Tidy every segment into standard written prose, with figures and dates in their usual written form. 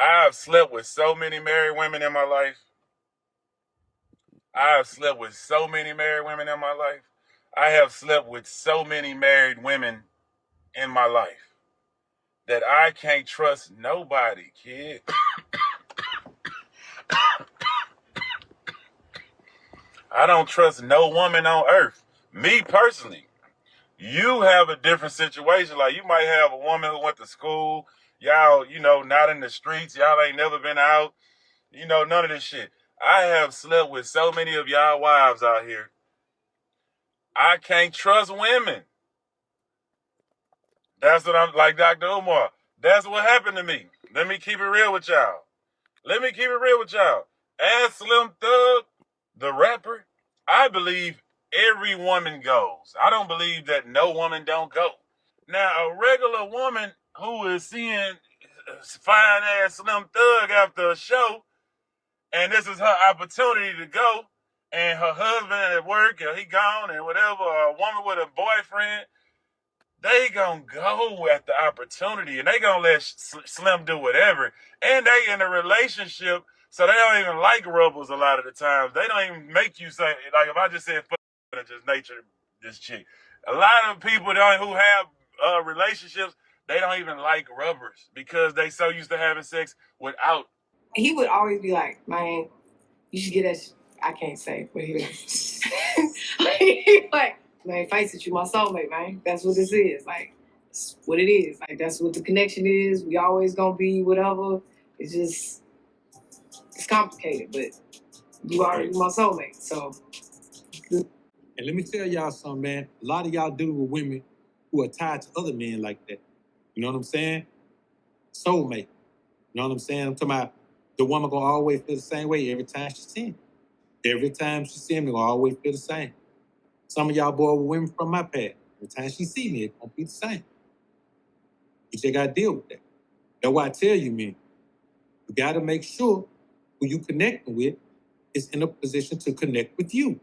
I have slept with so many married women in my life. I have slept with so many married women in my life. I have slept with so many married women in my life that I can't trust nobody, kid. I don't trust no woman on earth. Me personally. You have a different situation. Like, you might have a woman who went to school. Y'all, not in the streets. Y'all ain't never been out. None of this shit. I have slept with so many of y'all wives out here. I can't trust women. That's what I'm like, Dr. Umar. That's what happened to me. Let me keep it real with y'all. As Slim Thug, the rapper, I believe every woman goes. I don't believe that no woman don't go. Now, a regular woman who is seeing fine-ass Slim Thug after a show, and this is her opportunity to go, and her husband at work, or he gone, and whatever, or a woman with a boyfriend, they gonna go at the opportunity, and they gonna let Slim do whatever. And they in a relationship, so they don't even like rubbers a lot of the times. They don't even make you say, like, if I just said, fuck, just nature this chick. A lot of people who have relationships, they don't even like rubbers because they so used to having sex without. He would always be like, man, you should get that. I can't say what he was. Like, man, face it, you my soulmate, man. That's what this is. Like, it's what it is. Like, that's what the connection is. We always gonna be whatever. It's just, it's complicated, but you are my soulmate. So. And let me tell y'all something, man. A lot of y'all dealing with women who are tied to other men like that. You know what I'm saying? Soulmate. You know what I'm saying? I'm talking about the woman gonna always feel the same way every time she see him. Every time she see him, they gonna always feel the same. Some of y'all boy with women from my past. Every time she see me, it's gonna be the same. You just gotta deal with that. That's why I tell you, man, you gotta make sure who you connecting with is in a position to connect with you.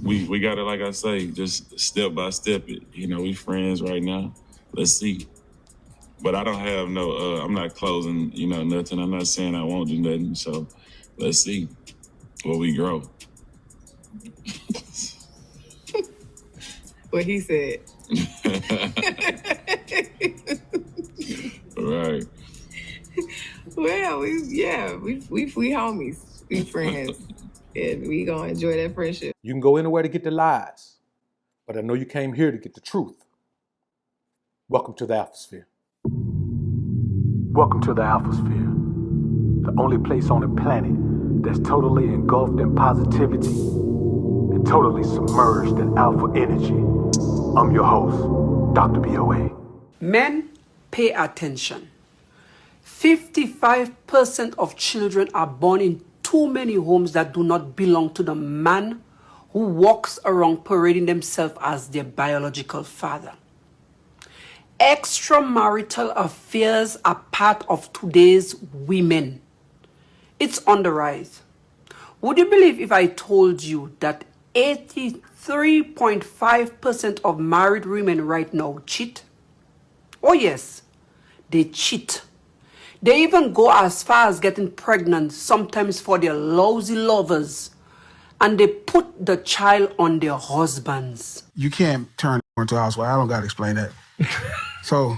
We gotta, like I say, just step by step it. We friends right now. Let's see. But I don't have I'm not closing, nothing. I'm not saying I won't do nothing. So let's see where we grow. What he said. Right. Well, we homies. We friends. And we gonna enjoy that friendship. You can go anywhere to get the lies, but I know you came here to get the truth. Welcome to the Alphasphere. Welcome to the Alphasphere, the only place on the planet that's totally engulfed in positivity and totally submerged in alpha energy. I'm your host, Dr. BOA. Men, pay attention. 55% of children are born in too many homes that do not belong to the man who walks around parading themselves as their biological father. Extramarital affairs are part of today's women. It's on the rise. Would you believe if I told you that 83.5% of married women right now cheat? Oh yes, they cheat. They even go as far as getting pregnant, sometimes for their lousy lovers, and they put the child on their husbands. You can't turn into a housewife. I don't got to explain that. So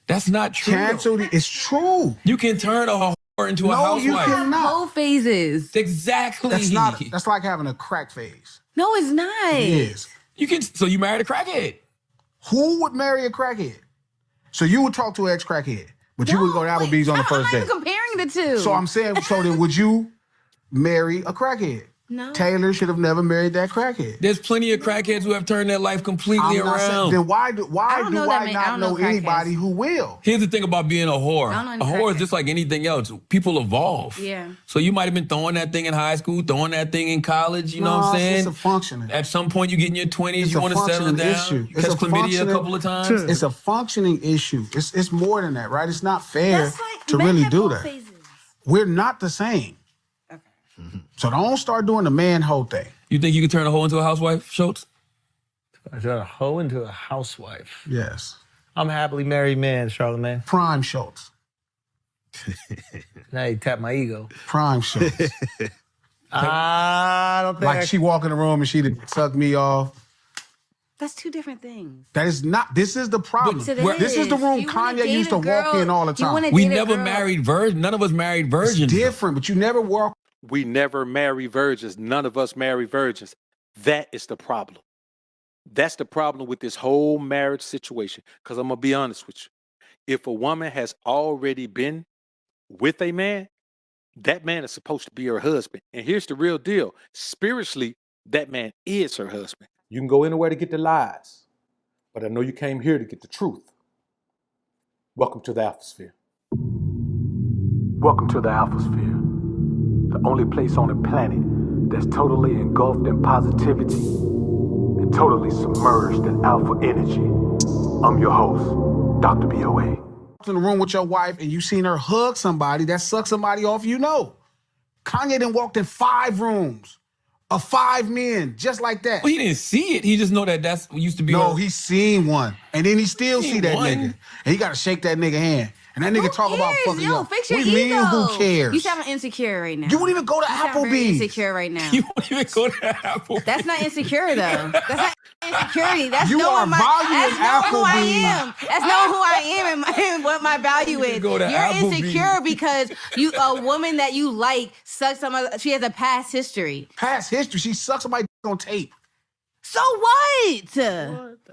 that's not true. Cancel it's true. You can turn a whore into a housewife. No, you cannot. Whole phases. Exactly. That's like having a crack phase. No, it's not. It is. So you married a crackhead. Who would marry a crackhead? So you would talk to an ex-crackhead, but you would go to Applebee's on the first date. I'm not even comparing the two. So I'm saying, so then would you marry a crackhead? No. Taylor should have never married that crackhead. There's plenty of crackheads who have turned their life completely around. Then why do I not know anybody who will? Here's the thing about being a whore. A whore is just like anything else. People evolve. Yeah. So you might have been throwing that thing in high school, throwing that thing in college, you know what I'm saying? It's a functioning. At some point you get in your 20s, you want to settle down. Issue. You catch chlamydia a couple of times. It's a functioning issue. It's more than that, right? It's not fair to really do that. Phases. We're not the same. So don't start doing the man-hoe thing. You think you can turn a hoe into a housewife, Schultz? I turn a hoe into a housewife. Yes. I'm a happily married man, Charlamagne. Prime Schultz. Now you tap my ego. Prime shows. I don't think Like she walk in the room and she'd suck me off. That's two different things. That is not. This is the problem. This is the room Kanye used to walk in all the time. We never married virgins. None of us married virgins. It's different, but you never walk. We never marry virgins. None of us marry virgins. That is the problem. That's the problem with this whole marriage situation. Because I'm going to be honest with you. If a woman has already been with a man, that man is supposed to be her husband. And here's the real deal. Spiritually, that man is her husband. You can go anywhere to get the lies, but I know you came here to get the truth. Welcome to the Alphasphere. Welcome to the Alphasphere, the only place on the planet that's totally engulfed in positivity and totally submerged in alpha energy. I'm your host, Dr. BOA. In the room with your wife and you seen her hug somebody that sucked somebody off, you know. Kanye done walked in 5 rooms of 5 men, just like that. Well, he didn't see it. He just know that that's what used to be. No, he seen one. And then he still see that nigga. And he got to shake that nigga hand. And that nigga talk about fucking Yo, up. fix your What do you ego. mean, who cares? You sound insecure right now. You won't even go to You sound very Applebee's. insecure right now. You won't even go to Applebee's. That's not insecure though. That's not insecurity. That's You knowing are valuing that's knowing who I Applebee's. am. That's knowing who I am and what my value is. go to You're Applebee's. insecure because a woman that you like sucks she has a past history. Past history, she sucked somebody on tape. So what?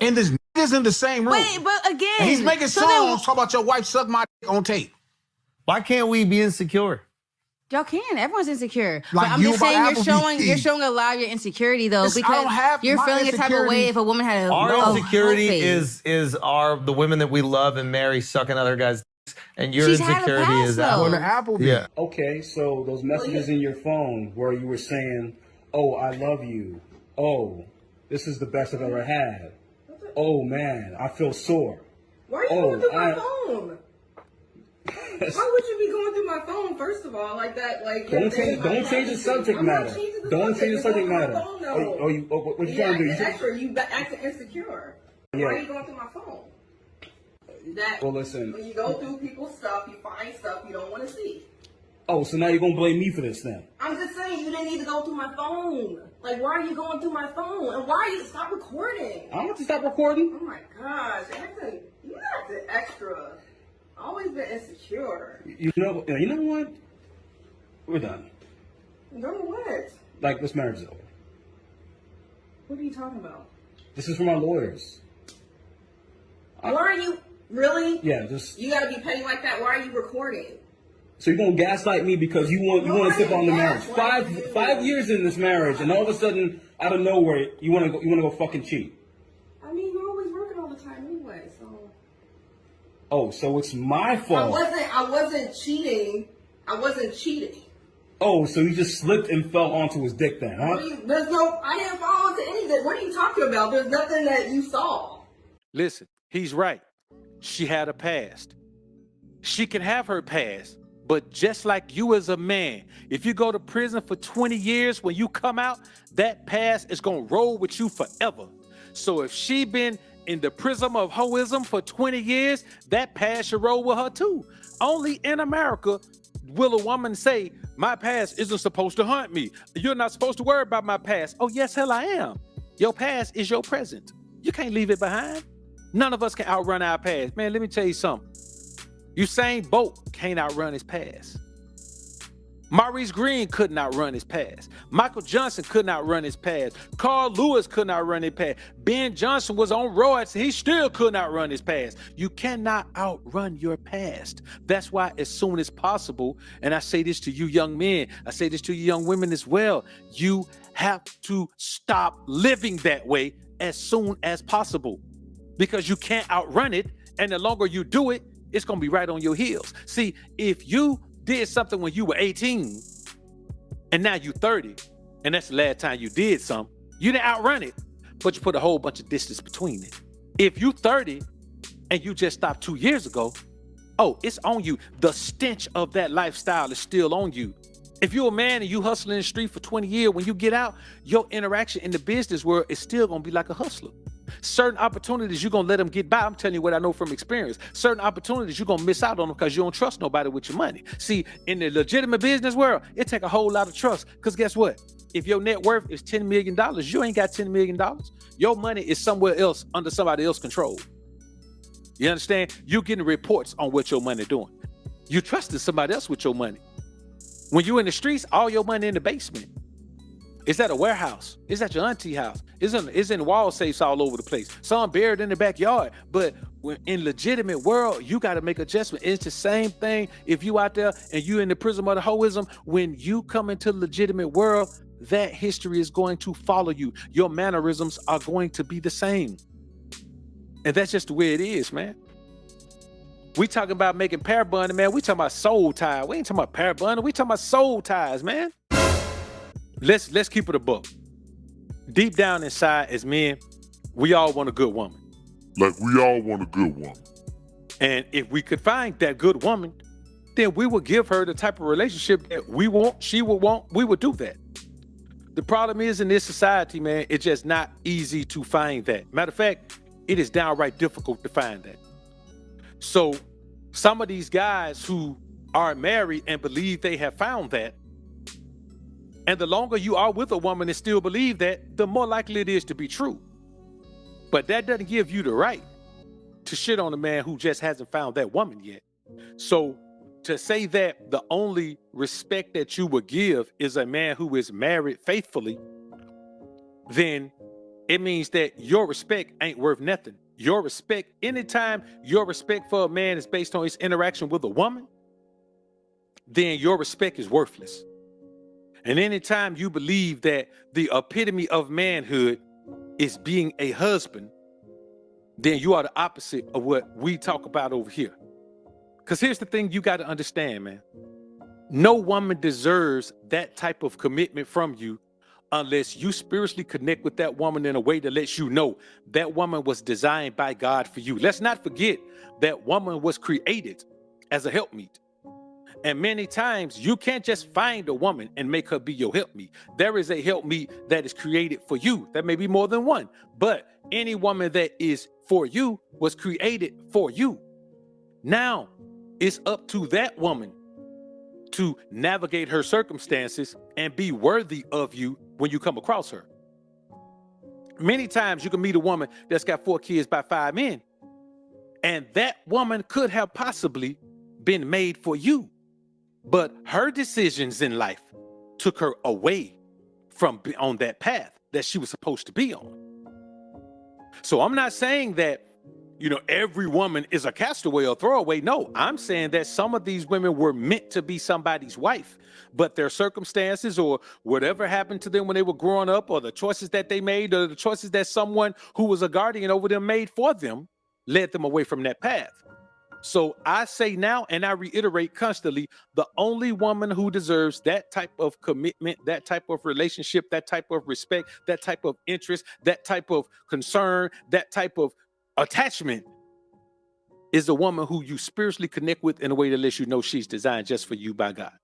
And this nigga's in the same room. Wait, but again, And he's making so songs then- talking about your wife sucked my dick on tape. Why can't we be insecure? Y'all can. Everyone's insecure. Like but I'm you just saying about you're Applebee's. showing a lot of your insecurity though, Listen, I because don't have you're my feeling a type of insecurity. way if a woman had a Our a insecurity whole phase. is the women that we love and marry sucking other guys' dicks, and your She's had a insecurity past, is though. Going to Applebee's. Yeah. Okay, so those messages in your phone where you were saying, "Oh, I love you. Oh, this is the best I've ever had. Oh man, I feel sore." Why are you going through my phone? Why would you be going through my phone, first of all, like that? Like Don't change the subject matter. Don't change the subject matter. What you trying to do? You acting insecure. Yeah. Why are you going through my phone? Well, listen. When you go through people's stuff, you find stuff you don't want to see. Oh, so now you're gonna blame me for this then? I'm just saying you didn't need to go through my phone. Like, why are you going through my phone? And why are you stop recording? I don't have to stop recording. Oh my gosh, you acting extra. Always been insecure. You know what? We're done. Done what? Like, this marriage is over. What are you talking about? This is for my lawyers. Why are you really? Yeah, just You gotta be petty like that. Why are you recording? so you're gonna gaslight me because you want to step on the marriage. gaslight you. 5 years in this marriage, and all of a sudden, out of nowhere, you wanna go fucking cheat. I mean, you're always working all the time anyway, so. Oh, so it's my fault. I wasn't cheating. I wasn't cheating. Oh, so you just slipped and fell onto his dick then, huh? I didn't fall into anything. What are you talking about? There's nothing that you saw. Listen, he's right. She had a past. She can have her past, but just like you as a man, if you go to prison for 20 years, when you come out, that past is going to roll with you forever. So if she been in the prism of hoism for 20 years, that past should roll with her too. Only in America will a woman say, my past isn't supposed to haunt me. You're not supposed to worry about my past. Oh, yes, hell I am. Your past is your present. You can't leave it behind. None of us can outrun our past. Man, let me tell you something. Usain Bolt can't outrun his past. Maurice Green couldn't outrun his past. Michael Johnson couldn't outrun his past. Carl Lewis couldn't outrun his past. Ben Johnson was on roids. He still couldn't outrun his past. You cannot outrun your past. That's why as soon as possible, and I say this to you young men, I say this to you young women as well, you have to stop living that way as soon as possible. Because you can't outrun it, and the longer you do it, it's going to be right on your heels. See, if you did something when you were 18, and now you're 30, and that's the last time you did something, you didn't outrun it, but you put a whole bunch of distance between it. If you're 30, and you just stopped 2 years ago, oh, it's on you. The stench of that lifestyle is still on you. If you're a man and you hustling in the street for 20 years, when you get out, your interaction in the business world is still going to be like a hustler. Certain opportunities, you're going to let them get by. I'm telling you what I know from experience. Certain opportunities, you're going to miss out on them because you don't trust nobody with your money. See, in the legitimate business world, it take a whole lot of trust because guess what? If your net worth is $10 million, you ain't got $10 million. Your money is somewhere else under somebody else's control. You understand? You're getting reports on what your money doing. You trusted somebody else with your money. When you in the streets, all your money in the basement. It's at a warehouse. It's at your auntie house. It's in wall safes all over the place. Some buried in the backyard. But when in legitimate world, you got to make adjustment. It's the same thing if you out there and you in the prism of the hoism. When you come into the legitimate world, that history is going to follow you. Your mannerisms are going to be the same. And that's just the way it is, man. We talking about making pair bonding, man. We talking about soul ties. We ain't talking about pair bonding. We talking about soul ties, man. Let's keep it a buck. Deep down inside, as men, we all want a good woman. Like we all want a good woman. And if we could find that good woman, then we would give her the type of relationship that we want, she would want, we would do that. The problem is in this society, man, it's just not easy to find that. Matter of fact, it is downright difficult to find that. So some of these guys who are married and believe they have found that, and the longer you are with a woman and still believe that, the more likely it is to be true. But that doesn't give you the right to shit on a man who just hasn't found that woman yet. So to say that the only respect that you would give is a man who is married faithfully, then it means that your respect ain't worth nothing. Your respect, anytime your respect for a man is based on his interaction with a woman, then your respect is worthless. And anytime you believe that the epitome of manhood is being a husband, then you are the opposite of what we talk about over here. Because here's the thing you got to understand, man. No woman deserves that type of commitment from you unless you spiritually connect with that woman in a way that lets you know that woman was designed by God for you. Let's not forget that woman was created as a helpmeet. And many times you can't just find a woman and make her be your helpmeet. There is a helpmeet that is created for you. There may be more than one, but any woman that is for you was created for you. Now it's up to that woman to navigate her circumstances and be worthy of you when you come across her. Many times you can meet a woman that's got 4 kids by 5 men, and that woman could have possibly been made for you. But her decisions in life took her away from on that path that she was supposed to be on. So I'm not saying that, every woman is a castaway or throwaway. No, I'm saying that some of these women were meant to be somebody's wife, but their circumstances or whatever happened to them when they were growing up, or the choices that they made, or the choices that someone who was a guardian over them made for them, led them away from that path. So I say now, and I reiterate constantly, the only woman who deserves that type of commitment, that type of relationship, that type of respect, that type of interest, that type of concern, that type of attachment is the woman who you spiritually connect with in a way that lets you know she's designed just for you by God.